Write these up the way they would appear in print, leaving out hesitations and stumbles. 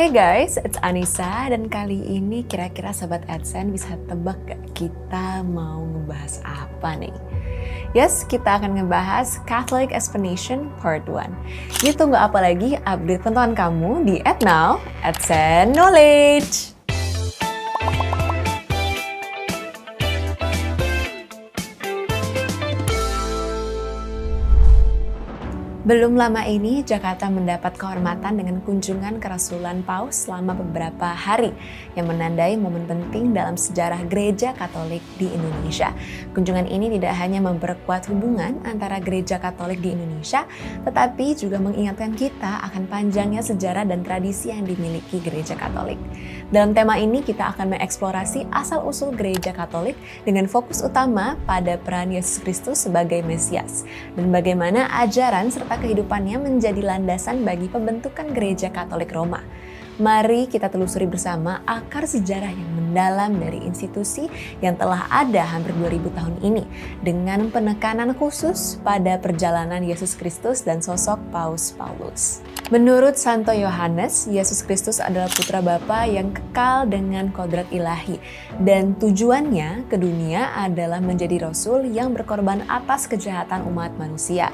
Hey guys, it's Anissa dan kali ini kira-kira Sobat AdSense bisa tebak gak kita mau ngebahas apa nih? Yes, kita akan ngebahas Catholic Explanation Part 1. Yuk tunggu apa lagi, update pantauan kamu di @now AdSense Knowledge. Belum lama ini, Jakarta mendapat kehormatan dengan kunjungan kerasulan Paus selama beberapa hari yang menandai momen penting dalam sejarah Gereja Katolik di Indonesia. Kunjungan ini tidak hanya memperkuat hubungan antara Gereja Katolik di Indonesia, tetapi juga mengingatkan kita akan panjangnya sejarah dan tradisi yang dimiliki Gereja Katolik. Dalam tema ini, kita akan mengeksplorasi asal-usul Gereja Katolik dengan fokus utama pada peran Yesus Kristus sebagai Mesias dan bagaimana ajaran serta kehidupannya menjadi landasan bagi pembentukan Gereja Katolik Roma. Mari kita telusuri bersama akar sejarah yang mendalam dari institusi yang telah ada hampir 2000 tahun ini dengan penekanan khusus pada perjalanan Yesus Kristus dan sosok Paus Paulus. Menurut Santo Yohanes, Yesus Kristus adalah putra Bapa yang kekal dengan kodrat ilahi dan tujuannya ke dunia adalah menjadi rasul yang berkorban atas kejahatan umat manusia.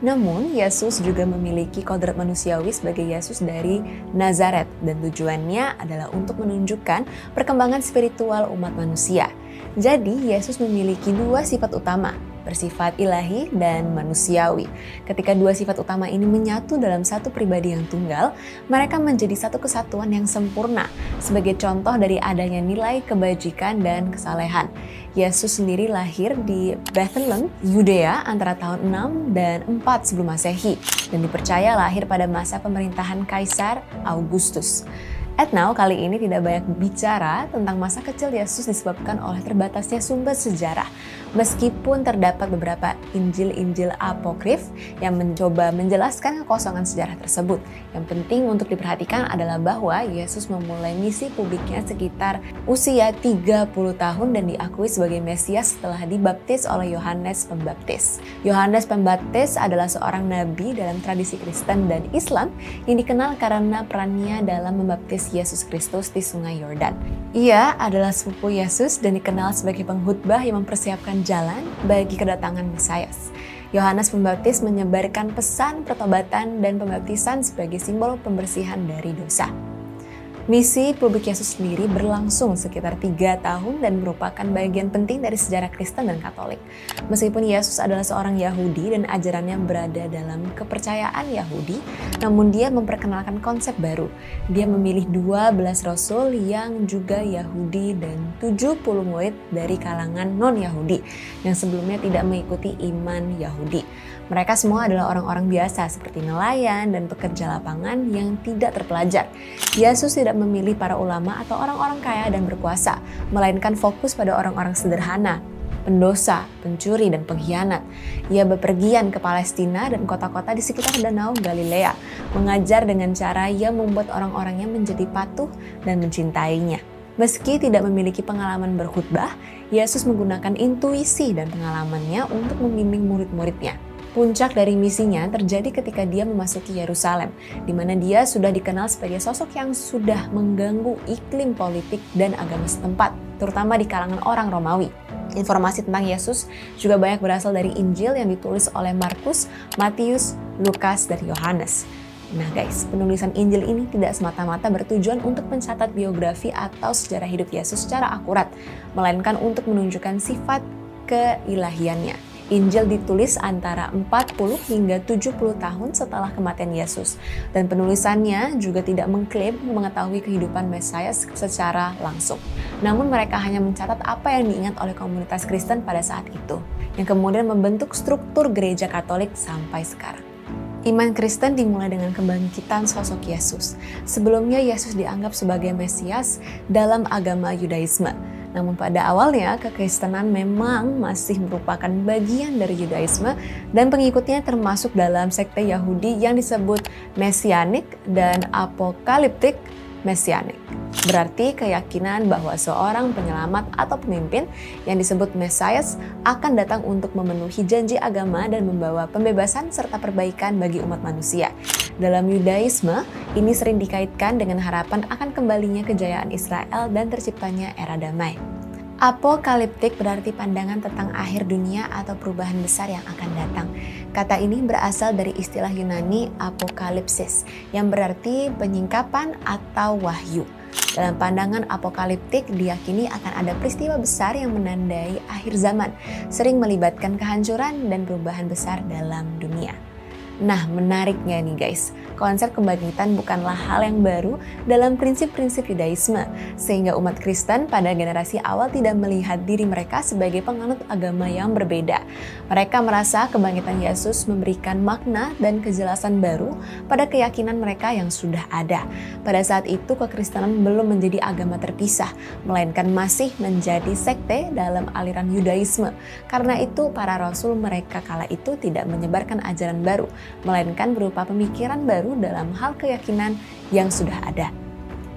Namun, Yesus juga memiliki kodrat manusiawi sebagai Yesus dari Nazaret dan tujuannya adalah untuk menunjukkan perkembangan spiritual umat manusia. Jadi, Yesus memiliki dua sifat utama, bersifat ilahi dan manusiawi. Ketika dua sifat utama ini menyatu dalam satu pribadi yang tunggal, mereka menjadi satu kesatuan yang sempurna sebagai contoh dari adanya nilai kebajikan dan kesalehan. Yesus sendiri lahir di Bethlehem, Yudea antara tahun 6 dan 4 sebelum Masehi dan dipercaya lahir pada masa pemerintahan Kaisar Augustus. @now kali ini tidak banyak bicara tentang masa kecil Yesus disebabkan oleh terbatasnya sumber sejarah. Meskipun terdapat beberapa Injil-Injil apokrif yang mencoba menjelaskan kekosongan sejarah tersebut. Yang penting untuk diperhatikan adalah bahwa Yesus memulai misi publiknya sekitar usia 30 tahun dan diakui sebagai Mesias setelah dibaptis oleh Yohanes Pembaptis. Yohanes Pembaptis adalah seorang nabi dalam tradisi Kristen dan Islam yang dikenal karena perannya dalam membaptis Yesus Kristus di Sungai Yordan. Ia adalah sepupu Yesus dan dikenal sebagai pengkhotbah yang mempersiapkan jalan bagi kedatangan Mesias. Yohanes Pembaptis menyebarkan pesan pertobatan dan pembaptisan sebagai simbol pembersihan dari dosa. Misi publik Yesus sendiri berlangsung sekitar 3 tahun dan merupakan bagian penting dari sejarah Kristen dan Katolik. Meskipun Yesus adalah seorang Yahudi dan ajarannya berada dalam kepercayaan Yahudi, namun dia memperkenalkan konsep baru. Dia memilih 12 rasul yang juga Yahudi dan 70 murid dari kalangan non-Yahudi yang sebelumnya tidak mengikuti iman Yahudi. Mereka semua adalah orang-orang biasa seperti nelayan dan pekerja lapangan yang tidak terpelajar. Yesus tidak memilih para ulama atau orang-orang kaya dan berkuasa, melainkan fokus pada orang-orang sederhana, pendosa, pencuri, dan pengkhianat. Ia bepergian ke Palestina dan kota-kota di sekitar Danau Galilea, mengajar dengan cara yang membuat orang-orangnya menjadi patuh dan mencintainya. Meski tidak memiliki pengalaman berkhutbah, Yesus menggunakan intuisi dan pengalamannya untuk membimbing murid-muridnya. Puncak dari misinya terjadi ketika dia memasuki Yerusalem, di mana dia sudah dikenal sebagai sosok yang sudah mengganggu iklim politik dan agama setempat, terutama di kalangan orang Romawi. Informasi tentang Yesus juga banyak berasal dari Injil yang ditulis oleh Markus, Matius, Lukas, dan Yohanes. Nah guys, penulisan Injil ini tidak semata-mata bertujuan untuk mencatat biografi atau sejarah hidup Yesus secara akurat, melainkan untuk menunjukkan sifat keilahiannya. Injil ditulis antara 40 hingga 70 tahun setelah kematian Yesus, dan penulisannya juga tidak mengklaim mengetahui kehidupan Mesias secara langsung. Namun mereka hanya mencatat apa yang diingat oleh komunitas Kristen pada saat itu, yang kemudian membentuk struktur Gereja Katolik sampai sekarang. Iman Kristen dimulai dengan kebangkitan sosok Yesus. Sebelumnya Yesus dianggap sebagai Mesias dalam agama Yudaisme. Namun pada awalnya kekristenan memang masih merupakan bagian dari Yudaisme dan pengikutnya termasuk dalam sekte Yahudi yang disebut Mesianik dan Apokaliptik Mesianik. Berarti keyakinan bahwa seorang penyelamat atau pemimpin yang disebut Mesias akan datang untuk memenuhi janji agama dan membawa pembebasan serta perbaikan bagi umat manusia. Dalam Yudaisme, ini sering dikaitkan dengan harapan akan kembalinya kejayaan Israel dan terciptanya era damai. Apokaliptik berarti pandangan tentang akhir dunia atau perubahan besar yang akan datang. Kata ini berasal dari istilah Yunani apokalipsis, yang berarti penyingkapan atau wahyu. Dalam pandangan apokaliptik, diyakini akan ada peristiwa besar yang menandai akhir zaman, sering melibatkan kehancuran dan perubahan besar dalam dunia. Nah, menariknya nih guys, konsep kebangkitan bukanlah hal yang baru dalam prinsip-prinsip Yudaisme, sehingga umat Kristen pada generasi awal tidak melihat diri mereka sebagai penganut agama yang berbeda. Mereka merasa kebangkitan Yesus memberikan makna dan kejelasan baru pada keyakinan mereka yang sudah ada. Pada saat itu, kekristenan belum menjadi agama terpisah, melainkan masih menjadi sekte dalam aliran Yudaisme. Karena itu, para rasul mereka kala itu tidak menyebarkan ajaran baru, melainkan berupa pemikiran baru dalam hal keyakinan yang sudah ada.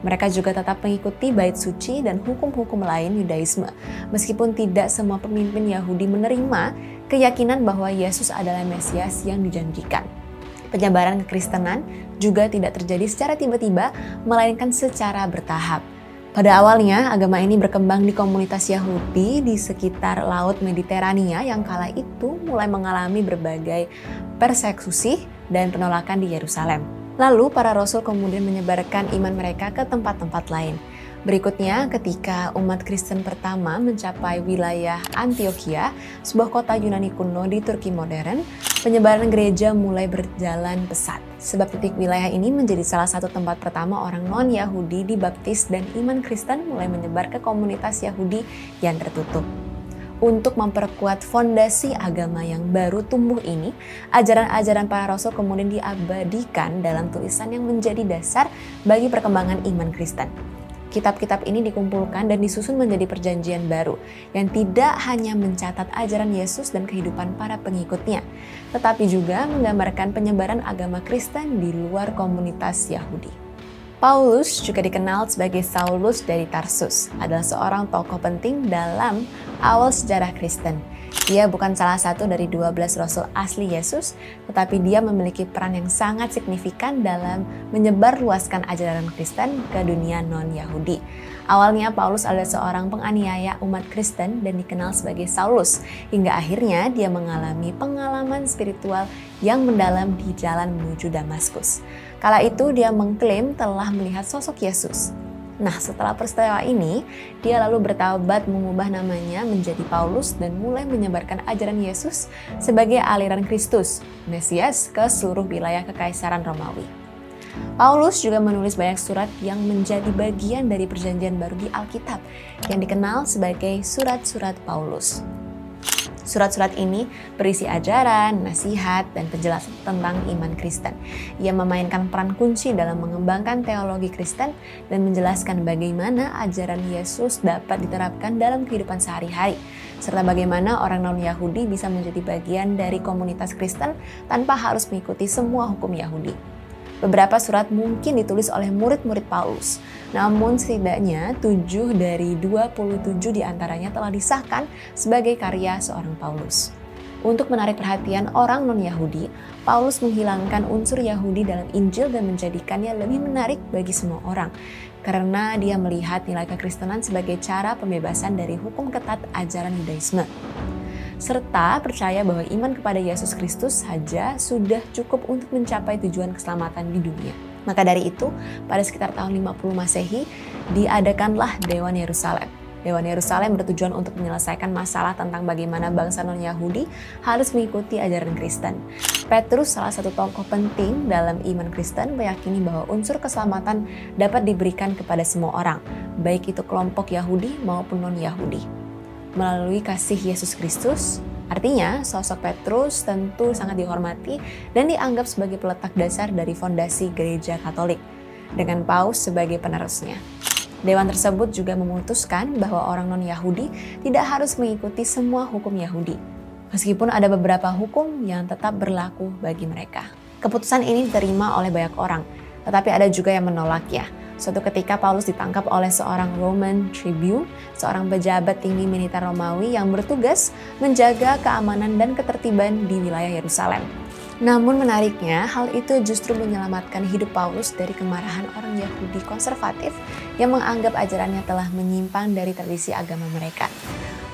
Mereka juga tetap mengikuti bait suci dan hukum-hukum lain Yudaisme, meskipun tidak semua pemimpin Yahudi menerima keyakinan bahwa Yesus adalah Mesias yang dijanjikan. Penyebaran kekristenan juga tidak terjadi secara tiba-tiba, melainkan secara bertahap. Pada awalnya, agama ini berkembang di komunitas Yahudi di sekitar Laut Mediterania yang kala itu mulai mengalami berbagai persekusi dan penolakan di Yerusalem. Lalu para rasul kemudian menyebarkan iman mereka ke tempat-tempat lain. Berikutnya, ketika umat Kristen pertama mencapai wilayah Antioquia, sebuah kota Yunani kuno di Turki modern, penyebaran gereja mulai berjalan pesat. Sebab titik wilayah ini menjadi salah satu tempat pertama orang non-Yahudi dibaptis dan iman Kristen mulai menyebar ke komunitas Yahudi yang tertutup. Untuk memperkuat fondasi agama yang baru tumbuh ini, ajaran-ajaran para rasul kemudian diabadikan dalam tulisan yang menjadi dasar bagi perkembangan iman Kristen. Kitab-kitab ini dikumpulkan dan disusun menjadi perjanjian baru yang tidak hanya mencatat ajaran Yesus dan kehidupan para pengikutnya, tetapi juga menggambarkan penyebaran agama Kristen di luar komunitas Yahudi. Paulus, juga dikenal sebagai Saulus dari Tarsus, adalah seorang tokoh penting dalam awal sejarah Kristen. Dia bukan salah satu dari 12 rasul asli Yesus, tetapi dia memiliki peran yang sangat signifikan dalam menyebarluaskan ajaran Kristen ke dunia non-Yahudi. Awalnya Paulus adalah seorang penganiaya umat Kristen dan dikenal sebagai Saulus, hingga akhirnya dia mengalami pengalaman spiritual yang mendalam di jalan menuju Damaskus. Kala itu dia mengklaim telah melihat sosok Yesus. Nah, setelah peristiwa ini, dia lalu bertaubat mengubah namanya menjadi Paulus dan mulai menyebarkan ajaran Yesus sebagai aliran Kristus, Mesias, ke seluruh wilayah Kekaisaran Romawi. Paulus juga menulis banyak surat yang menjadi bagian dari perjanjian baru di Alkitab, yang dikenal sebagai surat-surat Paulus. Surat-surat ini berisi ajaran, nasihat, dan penjelasan tentang iman Kristen. Ia memainkan peran kunci dalam mengembangkan teologi Kristen dan menjelaskan bagaimana ajaran Yesus dapat diterapkan dalam kehidupan sehari-hari, serta bagaimana orang non-Yahudi bisa menjadi bagian dari komunitas Kristen tanpa harus mengikuti semua hukum Yahudi. Beberapa surat mungkin ditulis oleh murid-murid Paulus, namun setidaknya 7 dari 27 diantaranya telah disahkan sebagai karya seorang Paulus. Untuk menarik perhatian orang non-Yahudi, Paulus menghilangkan unsur Yahudi dalam Injil dan menjadikannya lebih menarik bagi semua orang, karena dia melihat nilai kekristenan sebagai cara pembebasan dari hukum ketat ajaran Yudaisme, serta percaya bahwa iman kepada Yesus Kristus saja sudah cukup untuk mencapai tujuan keselamatan di dunia. Maka dari itu, pada sekitar tahun 50 Masehi, diadakanlah Dewan Yerusalem. Dewan Yerusalem bertujuan untuk menyelesaikan masalah tentang bagaimana bangsa non-Yahudi harus mengikuti ajaran Kristen. Petrus, salah satu tokoh penting dalam iman Kristen, meyakini bahwa unsur keselamatan dapat diberikan kepada semua orang, baik itu kelompok Yahudi maupun non-Yahudi, melalui kasih Yesus Kristus. Artinya, sosok Petrus tentu sangat dihormati dan dianggap sebagai peletak dasar dari fondasi Gereja Katolik, dengan Paus sebagai penerusnya. Dewan tersebut juga memutuskan bahwa orang non-Yahudi tidak harus mengikuti semua hukum Yahudi, meskipun ada beberapa hukum yang tetap berlaku bagi mereka. Keputusan ini diterima oleh banyak orang, tetapi ada juga yang menolaknya. Suatu ketika Paulus ditangkap oleh seorang Roman tribune, seorang pejabat tinggi militer Romawi yang bertugas menjaga keamanan dan ketertiban di wilayah Yerusalem. Namun menariknya, hal itu justru menyelamatkan hidup Paulus dari kemarahan orang Yahudi konservatif yang menganggap ajarannya telah menyimpang dari tradisi agama mereka.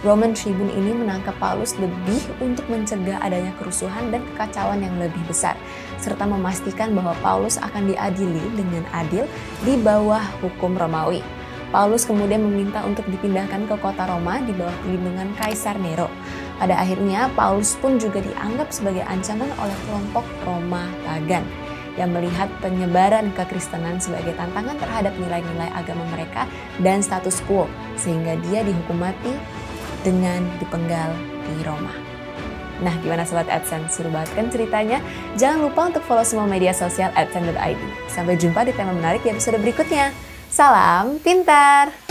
Roman Tribune ini menangkap Paulus lebih untuk mencegah adanya kerusuhan dan kekacauan yang lebih besar, serta memastikan bahwa Paulus akan diadili dengan adil di bawah hukum Romawi. Paulus kemudian meminta untuk dipindahkan ke kota Roma di bawah perlindungan Kaisar Nero. Pada akhirnya, Paulus pun juga dianggap sebagai ancaman oleh kelompok Roma pagan yang melihat penyebaran kekristenan sebagai tantangan terhadap nilai-nilai agama mereka dan status quo, sehingga dia dihukum mati dengan dipenggal di Roma. Nah, gimana Sobat AdSense? Seru banget kan ceritanya? Jangan lupa untuk follow semua media sosial @adsense.id. Sampai jumpa di tema menarik di episode berikutnya. Salam pintar!